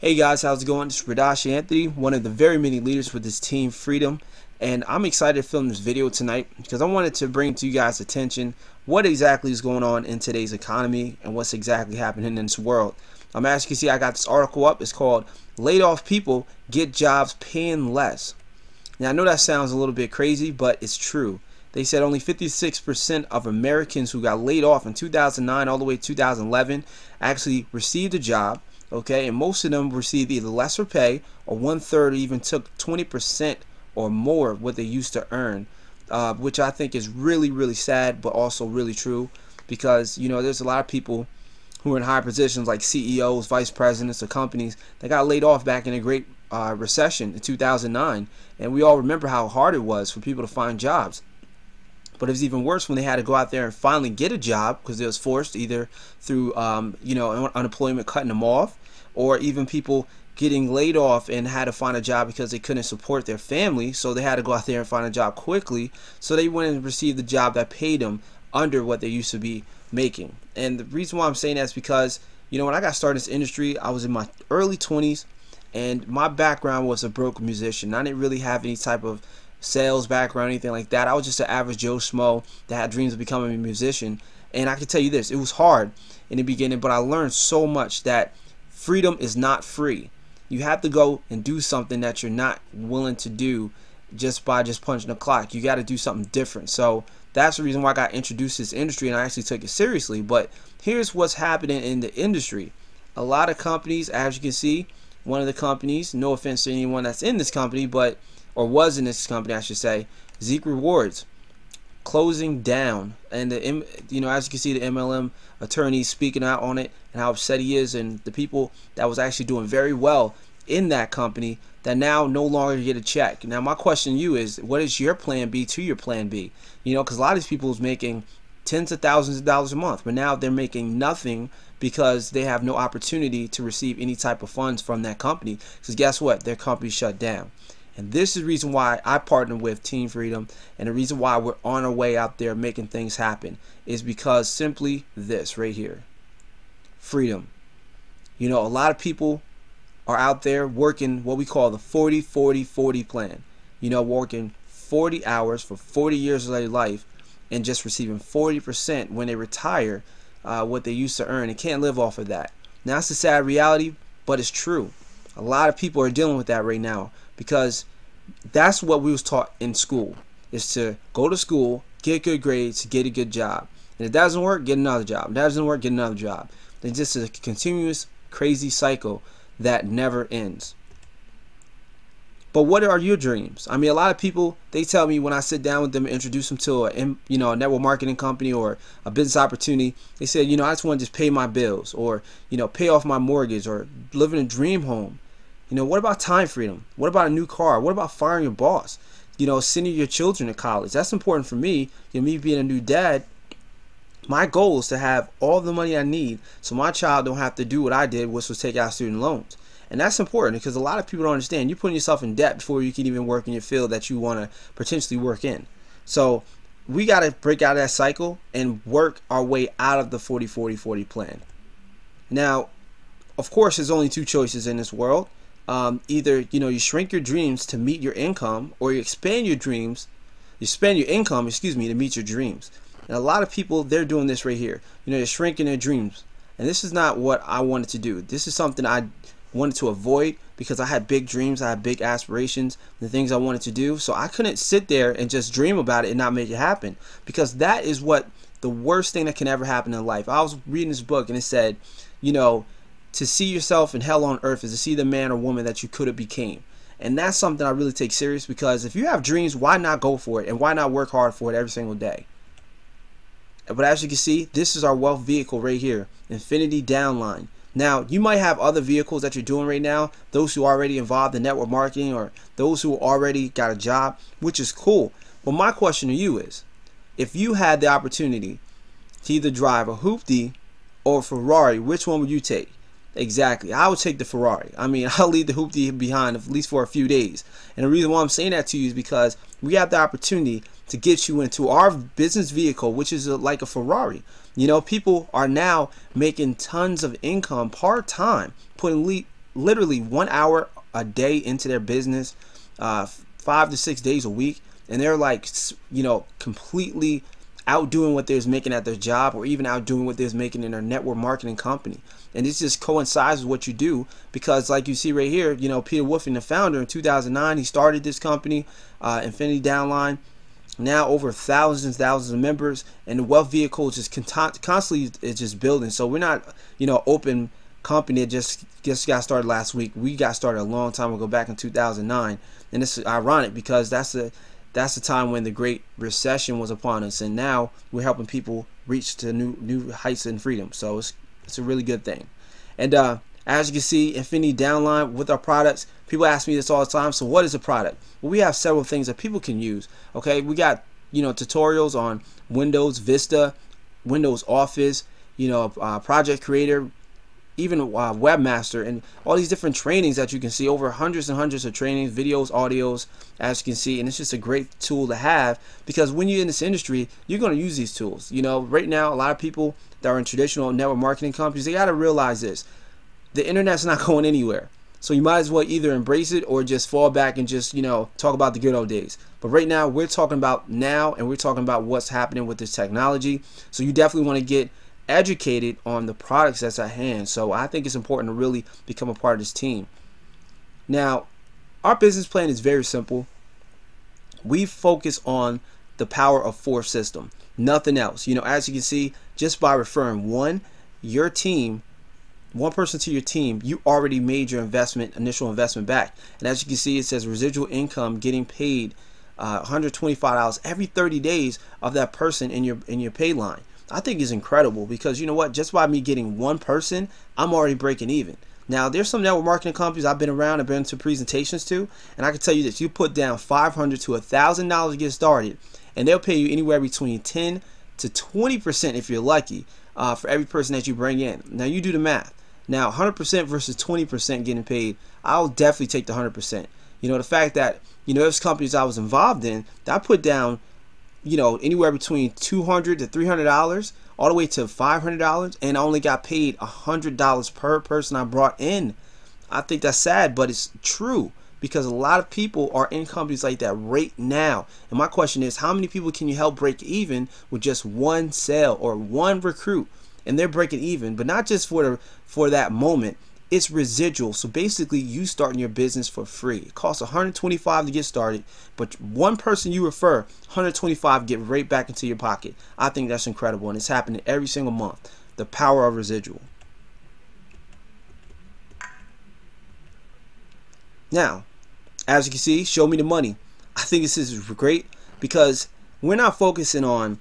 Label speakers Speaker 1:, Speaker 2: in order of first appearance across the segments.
Speaker 1: Hey guys, how's it going? This is Radash Anthony, one of the very many leaders with this team Freedom, and I'm excited to film this video tonight because I wanted to bring to you guys attention what exactly is going on in today's economy and what's exactly happening in this world. As you can see, I got this article up. It's called "Laid Off People Get Jobs Paying Less." Now I know that sounds a little bit crazy, but it's true. They said only 56% of Americans who got laid off in 2009 all the way to 2011 actually received a job. Okay, and most of them received either lesser pay or 1/3 even took 20% or more of what they used to earn, which I think is really sad, but also really true, because there's a lot of people who are in high positions like CEOs, vice presidents of companies that got laid off back in the Great Recession in 2009, and we all remember how hard it was for people to find jobs. But it was even worse when they had to go out there and finally get a job because they was forced either through unemployment cutting them off, or even people getting laid off and had to find a job because they couldn't support their family, so they had to go out there and find a job quickly, so they went and received the job that paid them under what they used to be making. And the reason why I'm saying that is because when I got started in this industry, I was in my early 20s, and my background was a broke musician. I didn't really have any type of sales background or anything like that. I was just an average Joe Schmo that had dreams of becoming a musician. And I can tell you this, it was hard in the beginning, but I learned so much that freedom is not free. You have to go and do something that you're not willing to do just by punching the clock. You got to do something different. So that's the reason why I got introduced to this industry, and I actually took it seriously. But here's what's happening in the industry. A lot of companies, as you can see, one of the companies, no offense to anyone that's in this company, or was in this company, I should say, Zeek Rewards, closing down. And as you can see, the MLM attorney speaking out on it and how upset he is, and the people that was actually doing very well in that company that now no longer get a check. Now my question to you is, what is your plan B to your plan B? Because a lot of these people is making tens of thousands of dollars a month, but now they're making nothing because they have no opportunity to receive any type of funds from that company, because guess what, their company shut down. And this is the reason why I partner with Team Freedom, and the reason why we're on our way out there making things happen is because simply this right here: freedom. A lot of people are out there working what we call the 40-40-40 plan. Working 40 hours for 40 years of their life and just receiving 40% when they retire, what they used to earn, and can't live off of that. Now, it's a sad reality, but it's true. A lot of people are dealing with that right now, because that's what we was taught in school, is to go to school, get good grades, get a good job. And if it doesn't work, get another job. If it doesn't work, get another job. It's just a continuous crazy cycle that never ends. But what are your dreams? A lot of people, they tell me when I sit down with them and introduce them to a network marketing company or a business opportunity, they say, I just want to just pay my bills, or pay off my mortgage, or live in a dream home. What about time freedom? What about a new car? What about firing your boss? Sending your children to college. That's important for me. Me being a new dad, my goal is to have all the money I need so my child don't have to do what I did, which was take out student loans. And that's important, because a lot of people don't understand. You're putting yourself in debt before you can even work in your field that you want to potentially work in. So we got to break out of that cycle and work our way out of the 40-40-40 plan. Now, of course, there's only two choices in this world. Either you shrink your dreams to meet your income, or you expand your dreams, you spend your income, to meet your dreams. And a lot of people, they're doing this right here. They're shrinking their dreams, and this is not what I wanted to do. This is something I wanted to avoid, because I had big dreams, I had big aspirations, the things I wanted to do. So I couldn't sit there and just dream about it and not make it happen, because that is what the worst thing that can ever happen in life. I was reading this book, and it said, to see yourself in hell on earth is to see the man or woman that you could have became. And that's something I really take serious, because if you have dreams, why not go for it, and why not work hard for it every single day? But as you can see, this is our wealth vehicle right here, Infinity Downline. Now, you might have other vehicles that you're doing right now, those who are already involved in network marketing, or those who already got a job, which is cool. But my question to you is, if you had the opportunity to either drive a Hoopty or a Ferrari, which one would you take? Exactly, I would take the Ferrari. I'll leave the Hoopty behind, at least for a few days. And the reason why I'm saying that to you is because we have the opportunity to get you into our business vehicle, which is like a Ferrari. People are now making tons of income part-time, putting literally 1 hour a day into their business, 5 to 6 days a week, and they're like, you know, completely outdoing what they're making at their job, or even outdoing what they're making in their network marketing company. And this just coincides with what you do, because like you see right here, you know, Peter Wolfing, the founder, in 2009, he started this company, Infinity Downline. Now over thousands of members, and the wealth vehicle is just constantly is just building. So we're not, you know, open company that just got started last week. We got started a long time ago, back in 2009, and it's ironic because that's the time when the Great Recession was upon us, and now we're helping people reach to new heights and freedom. So it's a really good thing. And as you can see, Infinity Downline, with our products, people ask me this all the time. So what is a product? Well, we have several things that people can use. Okay, we got, you know, tutorials on Windows Vista, Windows Office, you know, Project Creator, even Webmaster, and all these different trainings that you can see, over hundreds and hundreds of trainings, videos, audios, as you can see. And it's just a great tool to have, because when you're in this industry, you're going to use these tools. You know, right now, a lot of people that are in traditional network marketing companies, they got to realize this: the internet's not going anywhere. So you might as well either embrace it or just fall back and just, you know, talk about the good old days. But right now, we're talking about now, and we're talking about what's happening with this technology. So you definitely want to get educated on the products that's at hand. So I think it's important to really become a part of this team. Now, our business plan is very simple. We focus on the power of 4 system, nothing else. You know, as you can see, just by referring one person to your team, you already made your initial investment back. And as you can see, it says residual income getting paid $125 every 30 days of that person in your pay line. I think is incredible, because you know what, just by me getting one person, I'm already breaking even. Now, there's some network marketing companies I've been around and been to presentations to, and I can tell you that you put down $500 to $1,000 to get started, and they'll pay you anywhere between 10 to 20% if you're lucky, for every person that you bring in. Now you do the math. Now 100% versus 20% getting paid, I'll definitely take the 100%. You know, the fact that, you know, there's companies I was involved in that I put down, you know, anywhere between $200 to $300, all the way to $500, and I only got paid $100 per person I brought in. I think that's sad, but it's true, because a lot of people are in companies like that right now. And my question is, how many people can you help break even with just one sale or one recruit? And they're breaking even, but not just for that moment. It's residual. So basically, you starting your business for free. It costs $125 to get started, but one person you refer, $125 get right back into your pocket. I think that's incredible, and it's happening every single month. The power of residual. Now, as you can see, show me the money. I think this is great, because we're not focusing on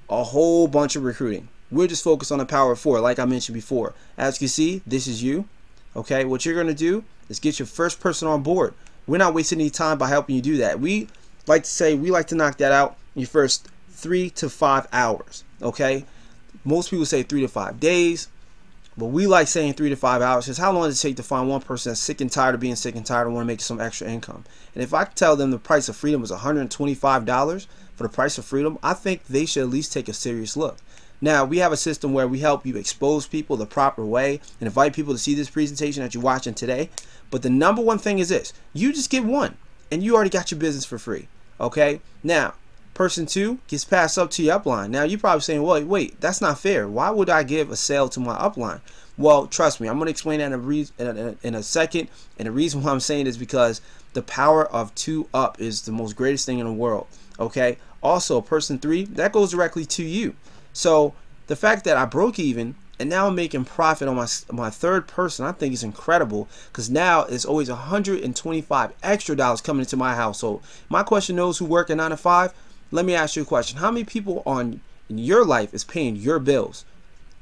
Speaker 1: a whole bunch of recruiting. We're just focused on the power of 4, like I mentioned before. As you can see, this is you. Okay, what you're going to do is get your first person on board. We're not wasting any time by helping you do that. We like to say we like to knock that out in your first 3 to 5 hours. Okay, most people say 3 to 5 days, but we like saying 3 to 5 hours, because how long does it take to find one person that's sick and tired of being sick and tired and want to make some extra income? And if I tell them the price of freedom is $125 for the price of freedom, I think they should at least take a serious look. Now, we have a system where we help you expose people the proper way and invite people to see this presentation that you're watching today. But the number one thing is this: you just get one and you already got your business for free. Okay, now person 2 gets passed up to your upline. Now you're probably saying, well, wait, that's not fair. Why would I give a sale to my upline? Well, trust me, I'm going to explain that in a second. And the reason why I'm saying is because the power of 2 up is the most greatest thing in the world. Okay, also person 3, that goes directly to you. So the fact that I broke even and now I'm making profit on my third person, I think is incredible, because now it's always $125 extra coming into my household. My question, those who work a 9 to 5, let me ask you a question: how many people in your life is paying your bills?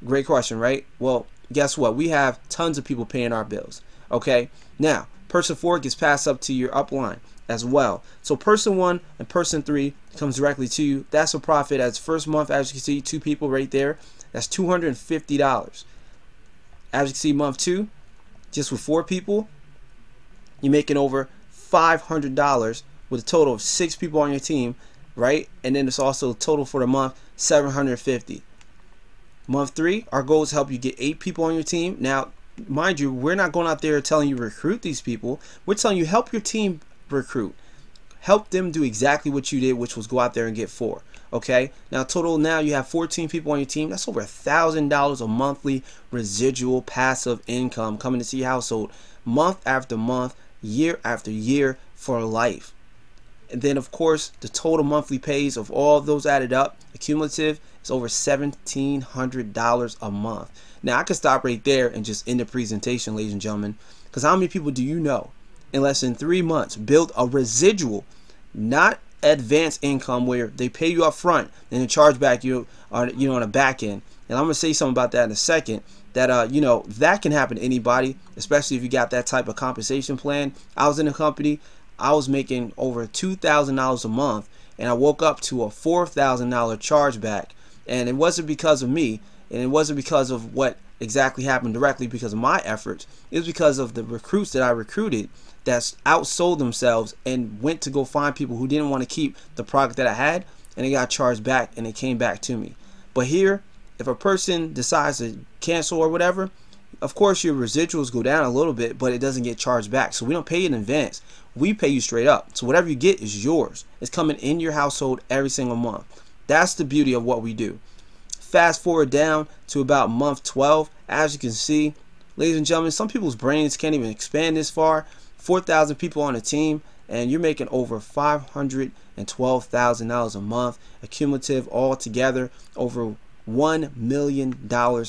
Speaker 1: Great question, right? Well, guess what? We have tons of people paying our bills. Okay, now person 4 gets passed up to your upline as well. So person 1 and person 3 comes directly to you. That's a profit. As first month, as you can see, 2 people right there, that's $250. As you can see, month 2, just with 4 people, you're making over $500 with a total of 6 people on your team, right? And then it's also total for the month, $750. Month 3, our goal is to help you get 8 people on your team. Now mind you, we're not going out there telling you recruit these people. We're telling you help your team recruit. Help them do exactly what you did, which was go out there and get 4. Okay, now total, now you have 14 people on your team. That's over $1,000 a monthly residual passive income coming into your household month after month, year after year, for life. And then of course the total monthly pays of all of those added up, accumulative, is over $1,700 a month. Now I could stop right there and just end the presentation, ladies and gentlemen, because how many people do you know in less than 3 months build a residual, not advanced income, where they pay you up front and then charge back you on, on the back end? And I'm gonna say something about that in a second. That that can happen to anybody, especially if you got that type of compensation plan. I was in a company, I was making over $2,000 a month, and I woke up to a $4,000 chargeback, and it wasn't because of me, and it wasn't because of what exactly happened directly because of my efforts. It was because of the recruits that I recruited that outsold themselves and went to go find people who didn't want to keep the product that I had, and they got charged back and it came back to me. But here, if a person decides to cancel or whatever, of course your residuals go down a little bit, but it doesn't get charged back. So we don't pay you in advance, we pay you straight up. So whatever you get is yours. It's coming in your household every single month. That's the beauty of what we do. Fast forward down to about month 12. As you can see, ladies and gentlemen, some people's brains can't even expand this far. 4,000 people on a team, and you're making over $512,000 a month, accumulative altogether, over $1 million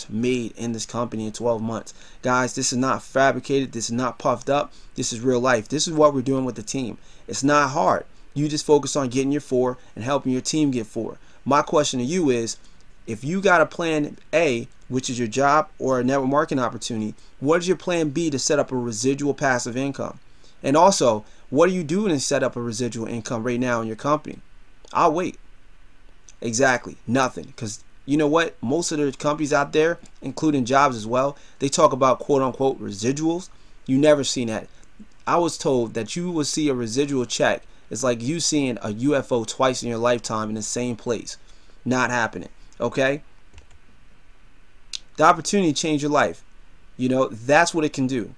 Speaker 1: made in this company in 12 months. Guys, this is not fabricated. This is not puffed up. This is real life. This is what we're doing with the team. It's not hard. You just focus on getting your 4 and helping your team get 4. My question to you is, if you got a plan A, which is your job or a network marketing opportunity, what is your plan B to set up a residual passive income? And also, what are you doing to set up a residual income right now in your company? I'll wait. Exactly, nothing. Because you know what? Most of the companies out there, including jobs as well, they talk about quote unquote residuals. You never seen that. I was told that you will see a residual check. It's like you seeing a UFO twice in your lifetime in the same place. Not happening. Okay? The opportunity to change your life. That's what it can do.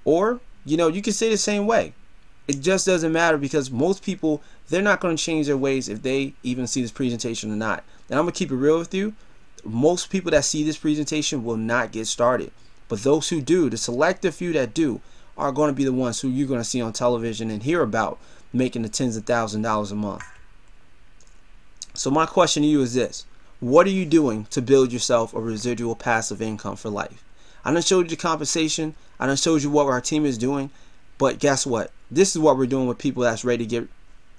Speaker 1: Or, you can say the same way. It just doesn't matter, because most people, they're not going to change their ways if they even see this presentation or not. And I'm going to keep it real with you. Most people that see this presentation will not get started. But those who do, the selective few that do, are going to be the ones who you're going to see on television and hear about making the tens of thousands of dollars a month. So my question to you is this. What are you doing to build yourself a residual passive income for life? I done showed you the compensation. I done showed you what our team is doing. But guess what? This is what we're doing with people that's ready to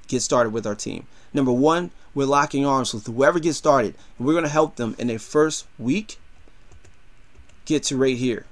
Speaker 1: get started with our team. Number one, we're locking arms with whoever gets started, and we're going to help them in their first week get to right here,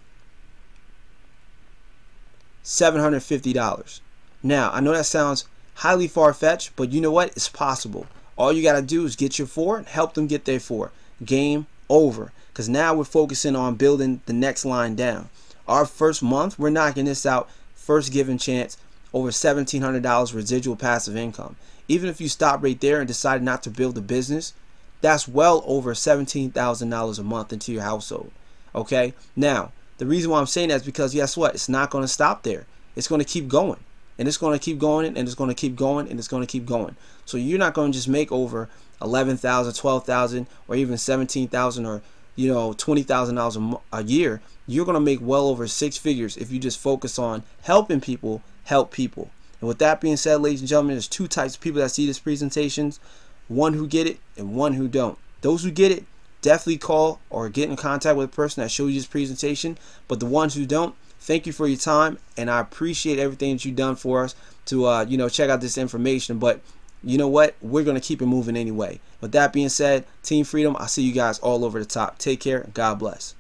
Speaker 1: $750. Now, I know that sounds highly far-fetched, but you know what? It's possible. All you got to do is get your 4 and help them get their 4. Game over. Because now we're focusing on building the next line down. Our first month, we're knocking this out. First given chance, over $1,700 residual passive income. Even if you stop right there and decide not to build a business, that's well over $17,000 a month into your household. Okay? Now, the reason why I'm saying that is because guess what? It's not going to stop there. It's going to keep going. And it's going to keep going, and it's going to keep going, and it's going to keep going. So you're not going to just make over $11,000, $12,000, or even $17,000 or $20,000 a year. You're going to make well over 6 figures if you just focus on helping people help people. And with that being said, ladies and gentlemen, there's 2 types of people that see these presentations. One who get it and one who don't. Those who get it, definitely call or get in contact with the person that showed you this presentation. But the ones who don't, thank you for your time, and I appreciate everything that you've done for us to check out this information. But you know what? We're going to keep it moving anyway. With that being said, Team Freedom, I'll see you guys all over the top. Take care. God bless.